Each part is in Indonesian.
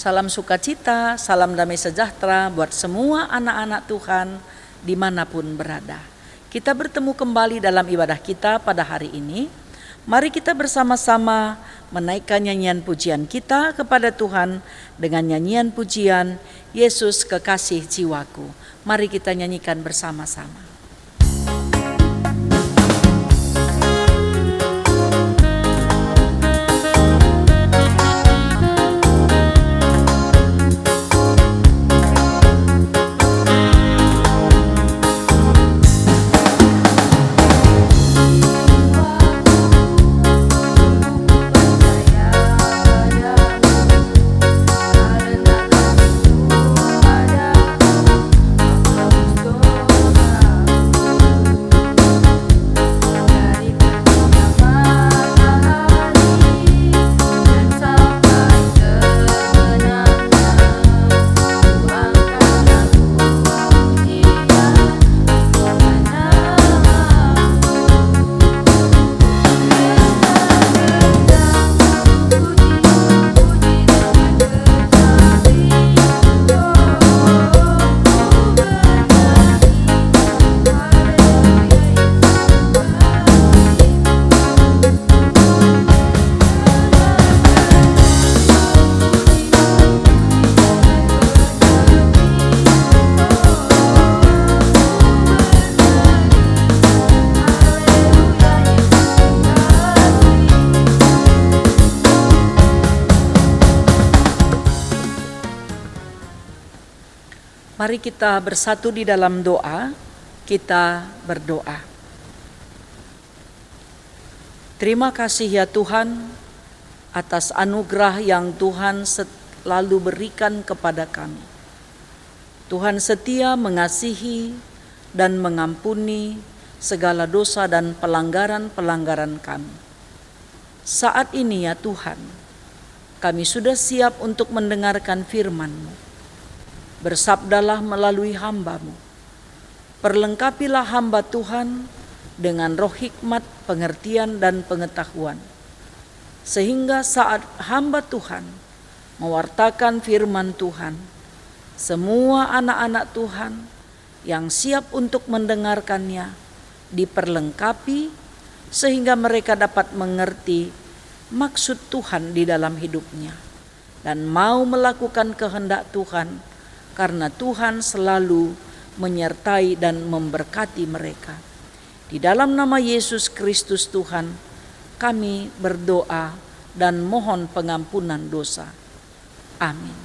Salam sukacita, salam damai sejahtera buat semua anak-anak Tuhan dimanapun berada. Kita bertemu kembali dalam ibadah kita pada hari ini. Mari kita bersama-sama menaikkan nyanyian pujian kita kepada Tuhan dengan nyanyian pujian Yesus Kekasih Jiwaku. Mari kita nyanyikan bersama-sama. Mari kita bersatu di dalam doa, kita berdoa. Terima kasih ya Tuhan atas anugerah yang Tuhan selalu berikan kepada kami. Tuhan setia mengasihi dan mengampuni segala dosa dan pelanggaran-pelanggaran kami. Saat ini ya Tuhan, kami sudah siap untuk mendengarkan firman-Mu. Bersabdalah melalui hamba-Mu. Perlengkapilah hamba Tuhan dengan roh hikmat, pengertian, dan pengetahuan. Sehingga saat hamba Tuhan mewartakan firman Tuhan, semua anak-anak Tuhan yang siap untuk mendengarkannya diperlengkapi sehingga mereka dapat mengerti maksud Tuhan di dalam hidupnya dan mau melakukan kehendak Tuhan, karena Tuhan selalu menyertai dan memberkati mereka. Di dalam nama Yesus Kristus Tuhan, kami berdoa dan mohon pengampunan dosa. Amin.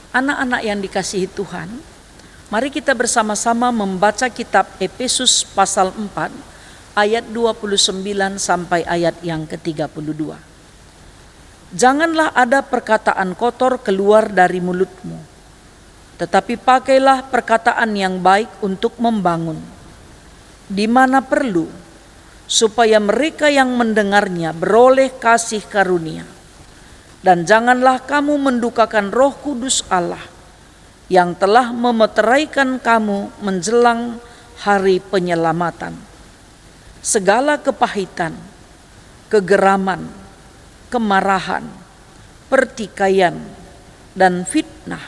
Anak-anak yang dikasihi Tuhan, mari kita bersama-sama membaca kitab Efesus pasal 4 ayat 29 sampai ayat yang ke-32. Janganlah ada perkataan kotor keluar dari mulutmu, tetapi pakailah perkataan yang baik untuk membangun, di mana perlu, supaya mereka yang mendengarnya beroleh kasih karunia. Dan janganlah kamu mendukakan Roh Kudus Allah, yang telah memeteraikan kamu menjelang hari penyelamatan. Segala kepahitan, kegeraman, kemarahan, pertikaian, dan fitnah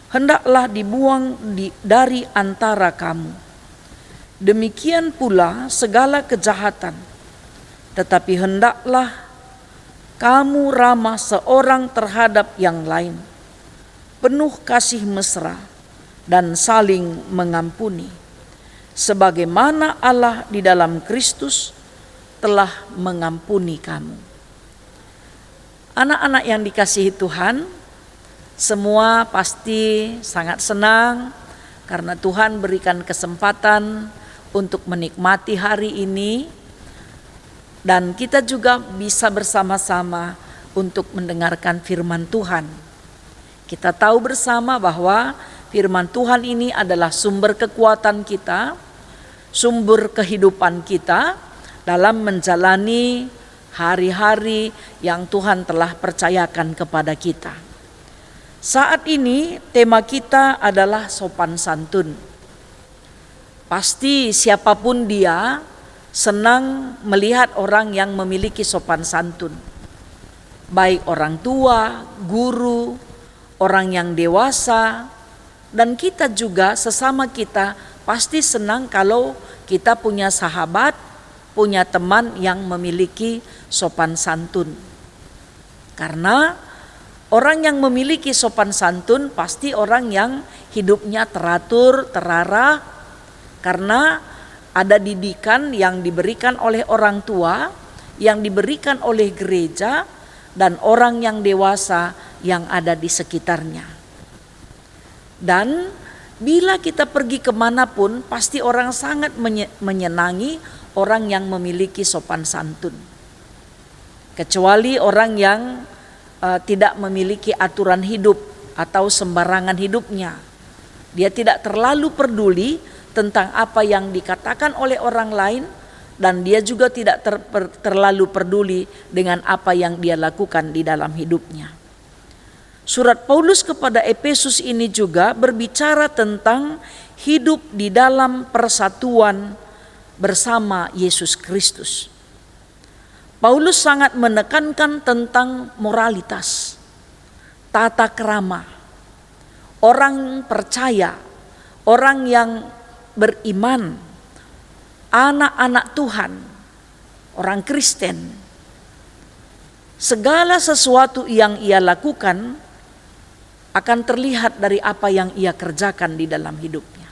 hendaklah dibuang dari antara kamu. Demikian pula segala kejahatan, tetapi hendaklah kamu ramah seorang terhadap yang lain, penuh kasih mesra dan saling mengampuni, sebagaimana Allah di dalam Kristus telah mengampuni kamu. Anak-anak yang dikasihi Tuhan, semua pasti sangat senang karena Tuhan berikan kesempatan untuk menikmati hari ini, dan kita juga bisa bersama-sama untuk mendengarkan firman Tuhan. Kita tahu bersama bahwa firman Tuhan ini adalah sumber kekuatan kita, sumber kehidupan kita dalam menjalani hari-hari yang Tuhan telah percayakan kepada kita. Saat ini tema kita adalah sopan santun. Pasti siapapun dia senang melihat orang yang memiliki sopan santun. baik orang tua, guru, orang yang dewasa, dan kita juga sesama kita pasti senang kalau kita punya sahabat, punya teman yang memiliki sopan santun. Karena orang yang memiliki sopan santun pasti orang yang hidupnya teratur, terarah, karena ada didikan yang diberikan oleh orang tua, yang diberikan oleh gereja, dan orang yang dewasa yang ada di sekitarnya. Dan bila kita pergi kemanapun, pasti orang sangat menyenangi orang yang memiliki sopan santun. Kecuali orang yang tidak memiliki aturan hidup atau sembarangan hidupnya. Dia tidak terlalu peduli tentang apa yang dikatakan oleh orang lain, dan dia juga tidak terlalu peduli dengan apa yang dia lakukan di dalam hidupnya. Surat Paulus kepada Efesus ini juga berbicara tentang hidup di dalam persatuan bersama Yesus Kristus. Paulus sangat menekankan tentang moralitas, tata krama. Orang percaya, orang yang beriman, anak-anak Tuhan, orang Kristen, segala sesuatu yang ia lakukan akan terlihat dari apa yang ia kerjakan di dalam hidupnya.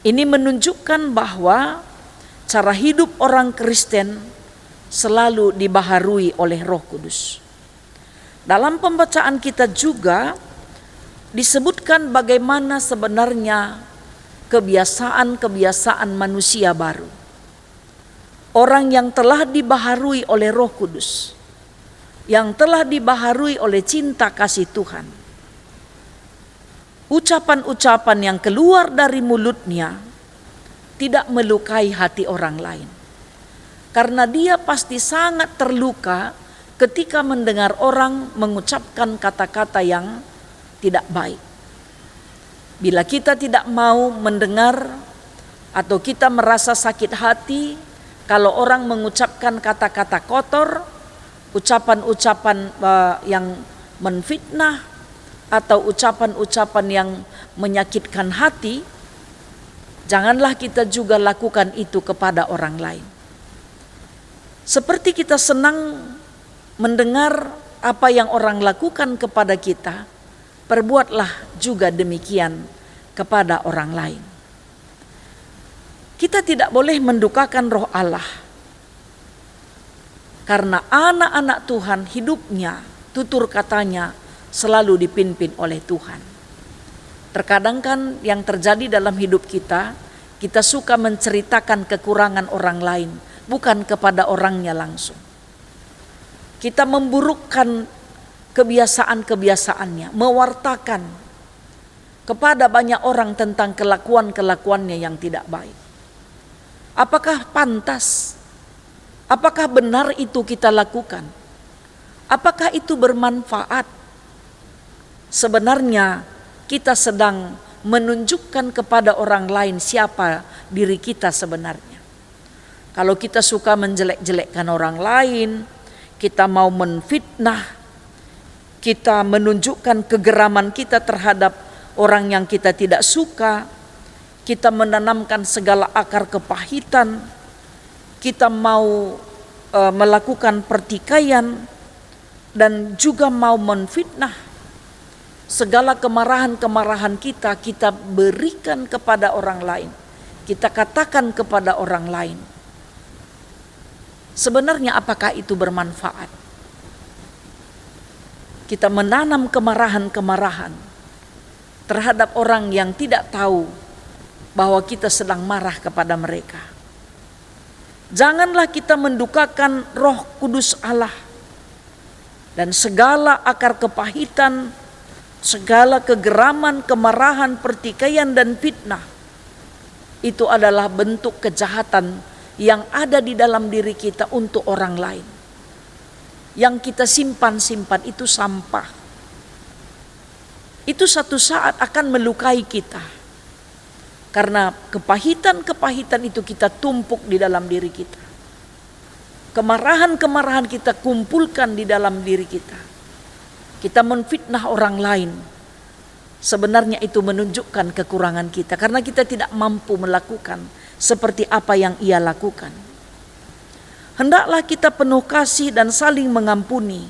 Ini menunjukkan bahwa cara hidup orang Kristen selalu dibaharui oleh Roh Kudus. Dalam pembacaan kita juga disebutkan bagaimana sebenarnya kebiasaan-kebiasaan manusia baru. Orang yang telah dibaharui oleh Roh Kudus, yang telah dibaharui oleh cinta kasih Tuhan. Ucapan-ucapan yang keluar dari mulutnya tidak melukai hati orang lain. Karena dia pasti sangat terluka ketika mendengar orang mengucapkan kata-kata yang tidak baik. Bila kita tidak mau mendengar atau kita merasa sakit hati kalau orang mengucapkan kata-kata kotor, ucapan-ucapan yang menfitnah atau ucapan-ucapan yang menyakitkan hati, janganlah kita juga lakukan itu kepada orang lain. Seperti kita senang mendengar apa yang orang lakukan kepada kita, perbuatlah juga demikian kepada orang lain. Kita tidak boleh mendukakan roh Allah. Karena anak-anak Tuhan hidupnya, tutur katanya selalu dipimpin oleh Tuhan. Terkadang kan yang terjadi dalam hidup kita, kita suka menceritakan kekurangan orang lain, bukan kepada orangnya langsung. Kita memburukkan kebiasaan-kebiasaannya, mewartakan kepada banyak orang tentang kelakuan-kelakuannya yang tidak baik. Apakah pantas? Apakah benar itu kita lakukan? Apakah itu bermanfaat? Sebenarnya kita sedang menunjukkan kepada orang lain siapa diri kita sebenarnya. Kalau kita suka menjelek-jelekkan orang lain, kita mau menfitnah, kita menunjukkan kegeraman kita terhadap orang yang kita tidak suka, kita menanamkan segala akar kepahitan, kita mau melakukan pertikaian dan juga mau menfitnah. Segala kemarahan-kemarahan kita berikan kepada orang lain. Kita katakan kepada orang lain. Sebenarnya apakah itu bermanfaat? Kita menanam kemarahan-kemarahan terhadap orang yang tidak tahu bahwa kita sedang marah kepada mereka. Janganlah kita mendukakan Roh Kudus Allah, dan segala akar kepahitan, segala kegeraman, kemarahan, pertikaian dan fitnah itu adalah bentuk kejahatan yang ada di dalam diri kita untuk orang lain. Yang kita simpan-simpan itu sampah. Itu satu saat akan melukai kita. Karena kepahitan-kepahitan itu kita tumpuk di dalam diri kita. kemarahan-kemarahan kita kumpulkan di dalam diri kita. Kita menfitnah orang lain. Sebenarnya itu menunjukkan kekurangan kita karena kita tidak mampu melakukan seperti apa yang ia lakukan. Hendaklah kita penuh kasih dan saling mengampuni.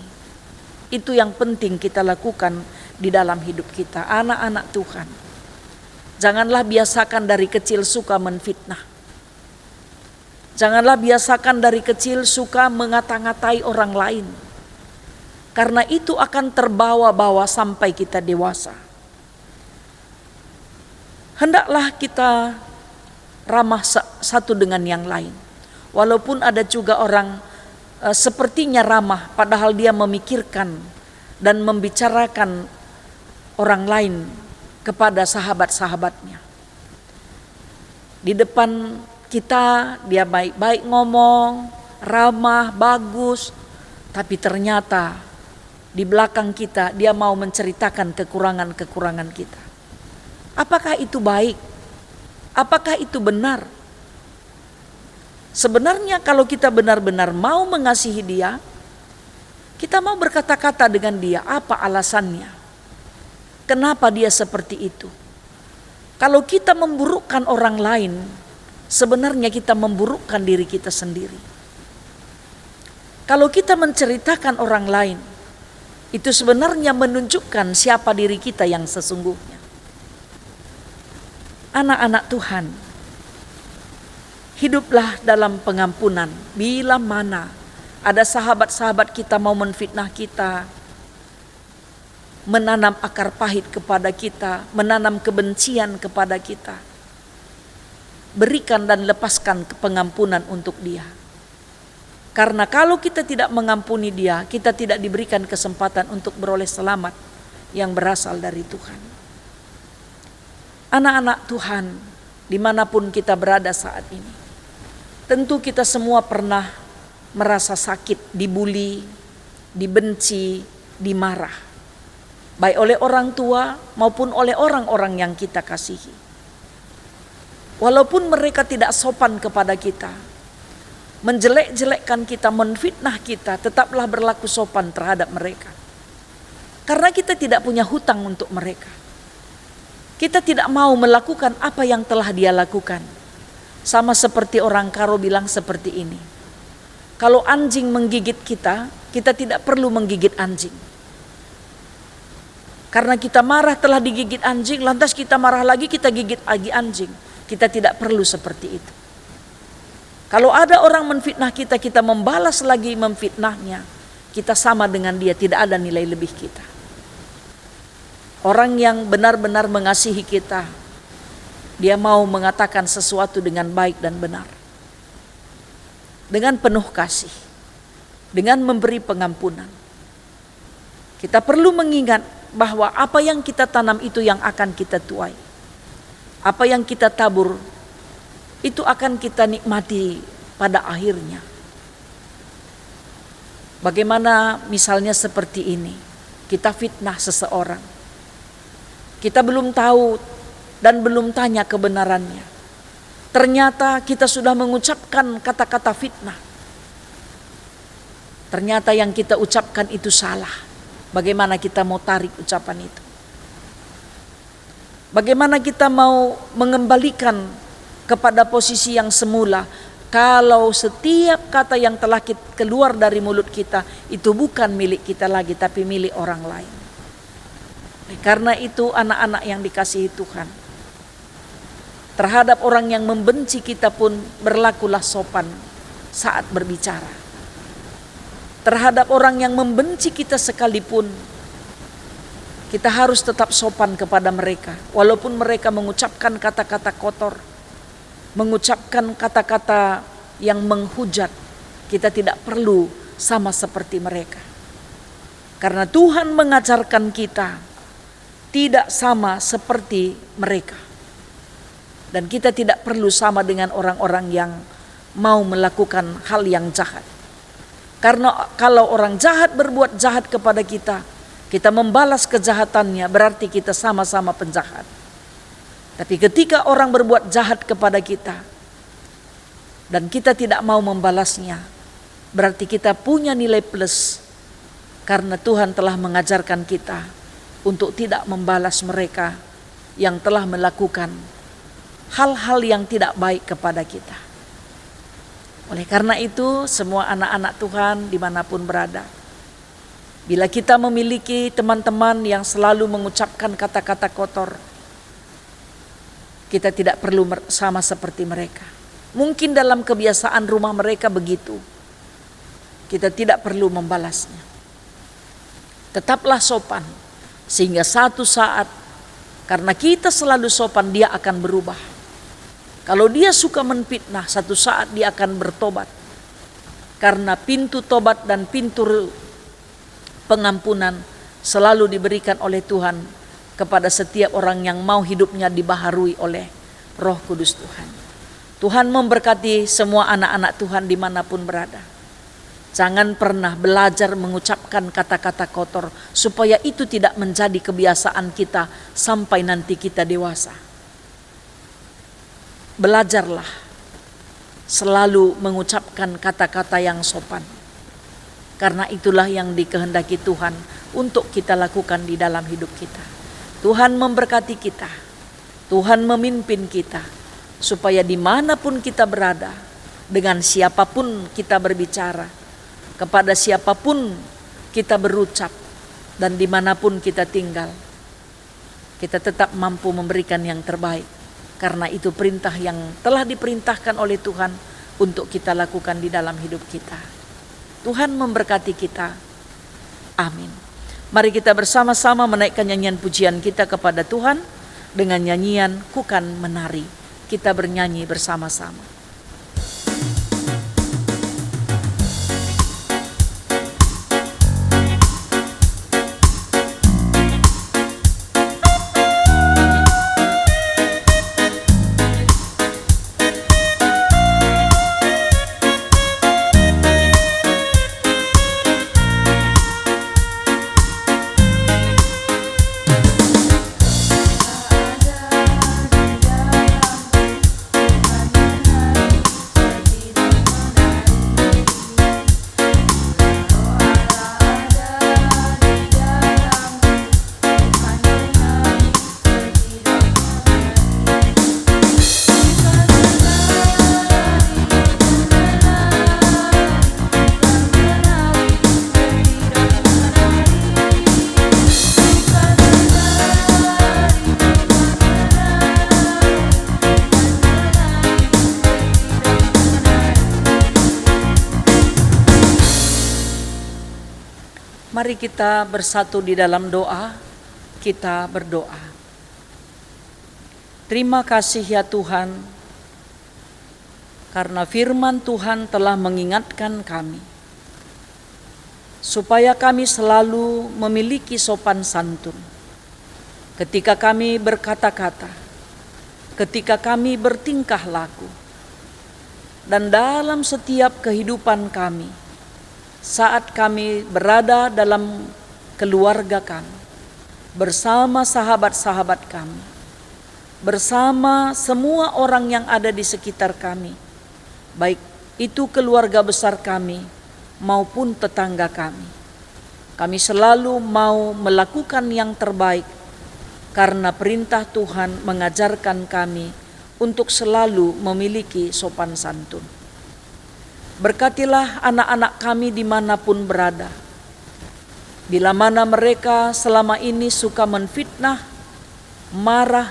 Itu yang penting kita lakukan di dalam hidup kita, anak-anak Tuhan. Janganlah biasakan dari kecil suka menfitnah. Janganlah biasakan dari kecil suka mengata-ngatai orang lain. Karena itu akan terbawa-bawa sampai kita dewasa. Hendaklah kita ramah satu dengan yang lain. Walaupun ada juga orang sepertinya ramah, padahal dia memikirkan dan membicarakan orang lain kepada sahabat-sahabatnya. Di depan kita dia baik-baik ngomong, ramah, bagus, tapi ternyata di belakang kita dia mau menceritakan kekurangan-kekurangan kita. Apakah itu baik? Apakah itu benar? Sebenarnya kalau kita benar-benar mau mengasihi dia, kita mau berkata-kata dengan dia, apa alasannya? Kenapa dia seperti itu? Kalau kita memburukkan orang lain, sebenarnya kita memburukkan diri kita sendiri. Kalau kita menceritakan orang lain, itu sebenarnya menunjukkan siapa diri kita yang sesungguhnya. Anak-anak Tuhan, hiduplah dalam pengampunan. Bila mana ada sahabat-sahabat kita mau menfitnah kita, menanam akar pahit kepada kita, menanam kebencian kepada kita, berikan dan lepaskan pengampunan untuk dia. Karena kalau kita tidak mengampuni dia, kita tidak diberikan kesempatan untuk beroleh selamat yang berasal dari Tuhan. Anak-anak Tuhan, dimanapun kita berada saat ini, tentu kita semua pernah merasa sakit, dibuli, dibenci, dimarah, baik oleh orang tua maupun oleh orang-orang yang kita kasihi. Walaupun mereka tidak sopan kepada kita, menjelek-jelekkan kita, menfitnah kita, tetaplah berlaku sopan terhadap mereka. Karena kita tidak punya hutang untuk mereka. Kita tidak mau melakukan apa yang telah dia lakukan. Sama seperti orang Karo bilang seperti ini. Kalau anjing menggigit kita, kita tidak perlu menggigit anjing. Karena kita marah telah digigit anjing, lantas kita marah lagi, kita gigit lagi anjing. Kita tidak perlu seperti itu. Kalau ada orang menfitnah kita, kita membalas lagi memfitnahnya. Kita sama dengan dia, tidak ada nilai lebih kita. Orang yang benar-benar mengasihi kita, dia mau mengatakan sesuatu dengan baik dan benar. Dengan penuh kasih. Dengan memberi pengampunan. Kita perlu mengingat bahwa apa yang kita tanam itu yang akan kita tuai. Apa yang kita tabur itu akan kita nikmati pada akhirnya. Bagaimana misalnya seperti ini, kita fitnah seseorang. Kita belum tahu dan belum tanya kebenarannya. Ternyata kita sudah mengucapkan kata-kata fitnah. Ternyata yang kita ucapkan itu salah. Bagaimana kita mau tarik ucapan itu? Bagaimana kita mau mengembalikan kepada posisi yang semula? Kalau setiap kata yang telah keluar dari mulut kita itu bukan milik kita lagi, tapi milik orang lain. Karena itu anak-anak yang dikasihi Tuhan, terhadap orang yang membenci kita pun berlakulah sopan saat berbicara. Terhadap orang yang membenci kita sekalipun, kita harus tetap sopan kepada mereka. Walaupun mereka mengucapkan kata-kata kotor, mengucapkan kata-kata yang menghujat, kita tidak perlu sama seperti mereka. Karena Tuhan mengajarkan kita tidak sama seperti mereka. Dan kita tidak perlu sama dengan orang-orang yang mau melakukan hal yang jahat. Karena kalau orang jahat berbuat jahat kepada kita, kita membalas kejahatannya, berarti kita sama-sama penjahat. Tapi ketika orang berbuat jahat kepada kita, dan kita tidak mau membalasnya, berarti kita punya nilai plus, karena Tuhan telah mengajarkan kita untuk tidak membalas mereka yang telah melakukan hal-hal yang tidak baik kepada kita. Oleh karena itu, semua anak-anak Tuhan dimanapun berada, bila kita memiliki teman-teman yang selalu mengucapkan kata-kata kotor, kita tidak perlu sama seperti mereka. Mungkin dalam kebiasaan rumah mereka begitu, kita tidak perlu membalasnya. Tetaplah sopan, sehingga satu saat, karena kita selalu sopan, dia akan berubah. Kalau dia suka menfitnah, satu saat dia akan bertobat. Karena pintu tobat dan pintu pengampunan selalu diberikan oleh Tuhan kepada setiap orang yang mau hidupnya dibaharui oleh Roh Kudus Tuhan. Tuhan memberkati semua anak-anak Tuhan dimanapun berada. Jangan pernah belajar mengucapkan kata-kata kotor, supaya itu tidak menjadi kebiasaan kita sampai nanti kita dewasa. Belajarlah selalu mengucapkan kata-kata yang sopan, karena itulah yang dikehendaki Tuhan untuk kita lakukan di dalam hidup kita. Tuhan memberkati kita, Tuhan memimpin kita, supaya dimanapun kita berada, dengan siapapun kita berbicara, kepada siapapun kita berucap, dan dimanapun kita tinggal, kita tetap mampu memberikan yang terbaik. Karena itu perintah yang telah diperintahkan oleh Tuhan untuk kita lakukan di dalam hidup kita. Tuhan memberkati kita. Amin. Mari kita bersama-sama menaikkan nyanyian pujian kita kepada Tuhan dengan nyanyian Kukan Menari. Kita bernyanyi bersama-sama. Mari kita bersatu di dalam doa, kita berdoa. Terima kasih ya Tuhan, karena firman Tuhan telah mengingatkan kami, supaya kami selalu memiliki sopan santun ketika kami berkata-kata, ketika kami bertingkah laku, dan dalam setiap kehidupan kami, saat kami berada dalam keluarga kami, bersama sahabat-sahabat kami, bersama semua orang yang ada di sekitar kami, baik itu keluarga besar kami maupun tetangga kami. Kami selalu mau melakukan yang terbaik, karena perintah Tuhan mengajarkan kami untuk selalu memiliki sopan santun. Berkatilah anak-anak kami dimanapun berada. Bila mana mereka selama ini suka menfitnah, marah,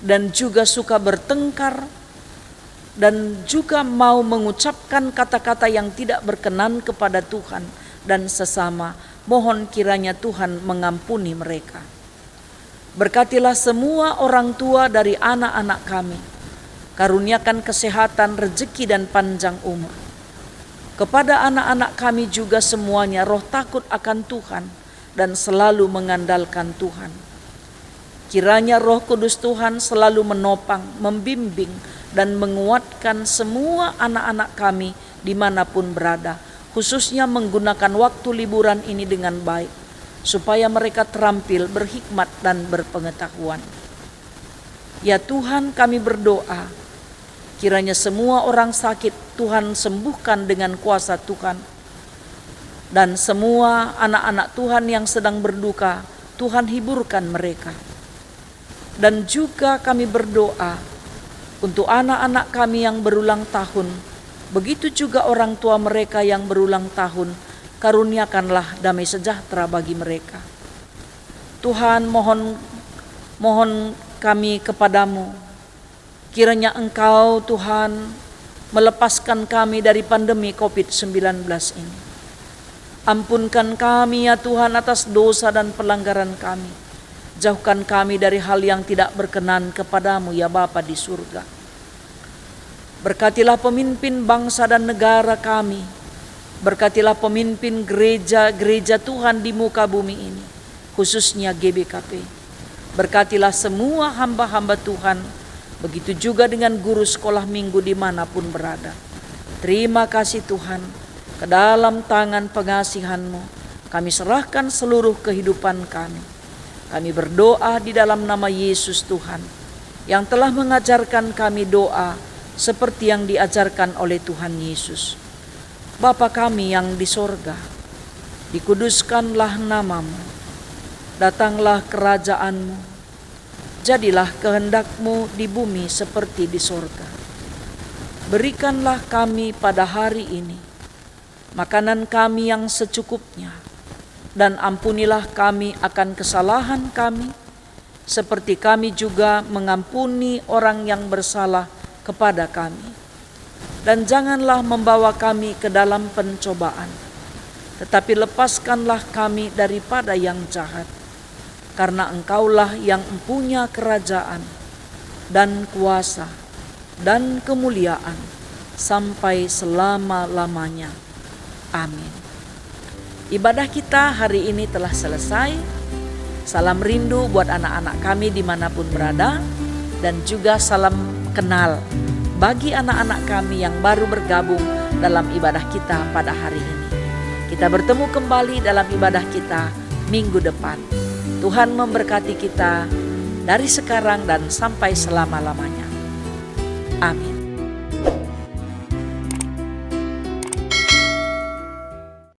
dan juga suka bertengkar, dan juga mau mengucapkan kata-kata yang tidak berkenan kepada Tuhan dan sesama, mohon kiranya Tuhan mengampuni mereka. Berkatilah semua orang tua dari anak-anak kami. Karuniakan kesehatan, rezeki, dan panjang umur. Kepada anak-anak kami juga semuanya roh takut akan Tuhan dan selalu mengandalkan Tuhan. Kiranya Roh Kudus Tuhan selalu menopang, membimbing, dan menguatkan semua anak-anak kami dimanapun berada, khususnya menggunakan waktu liburan ini dengan baik, supaya mereka terampil, berhikmat, dan berpengetahuan. Ya Tuhan, kami berdoa, Kiranya semua orang sakit Tuhan sembuhkan dengan kuasa Tuhan. Dan semua anak-anak Tuhan yang sedang berduka, Tuhan hiburkan mereka. Dan juga kami berdoa untuk anak-anak kami yang berulang tahun. Begitu juga orang tua mereka yang berulang tahun, karuniakanlah damai sejahtera bagi mereka. Tuhan, mohon kami kepadamu, kiranya Engkau Tuhan melepaskan kami dari pandemi COVID-19 ini. Ampunkan kami ya Tuhan atas dosa dan pelanggaran kami. Jauhkan kami dari hal yang tidak berkenan kepadamu ya Bapa di surga. Berkatilah pemimpin bangsa dan negara kami. Berkatilah pemimpin gereja Tuhan di muka bumi ini, khususnya GBKP. Berkatilah semua hamba-hamba Tuhan, begitu juga dengan guru sekolah minggu dimanapun berada. Terima kasih Tuhan, ke dalam tangan pengasihan-Mu kami serahkan seluruh kehidupan kami. Kami berdoa di dalam nama Yesus Tuhan, yang telah mengajarkan kami doa seperti yang diajarkan oleh Tuhan Yesus. Bapa kami yang di sorga, dikuduskanlah nama-Mu, datanglah kerajaan-Mu, jadilah kehendak-Mu di bumi seperti di sorga. Berikanlah kami pada hari ini makanan kami yang secukupnya, dan ampunilah kami akan kesalahan kami, seperti kami juga mengampuni orang yang bersalah kepada kami. Dan janganlah membawa kami ke dalam pencobaan, tetapi lepaskanlah kami daripada yang jahat. Karena Engkaulah yang mempunyai kerajaan dan kuasa dan kemuliaan sampai selama-lamanya. Amin. Ibadah kita hari ini telah selesai. Salam rindu buat anak-anak kami dimanapun berada, dan juga salam kenal bagi anak-anak kami yang baru bergabung dalam ibadah kita pada hari ini. Kita bertemu kembali dalam ibadah kita minggu depan. Tuhan memberkati kita dari sekarang dan sampai selama-lamanya. Amin.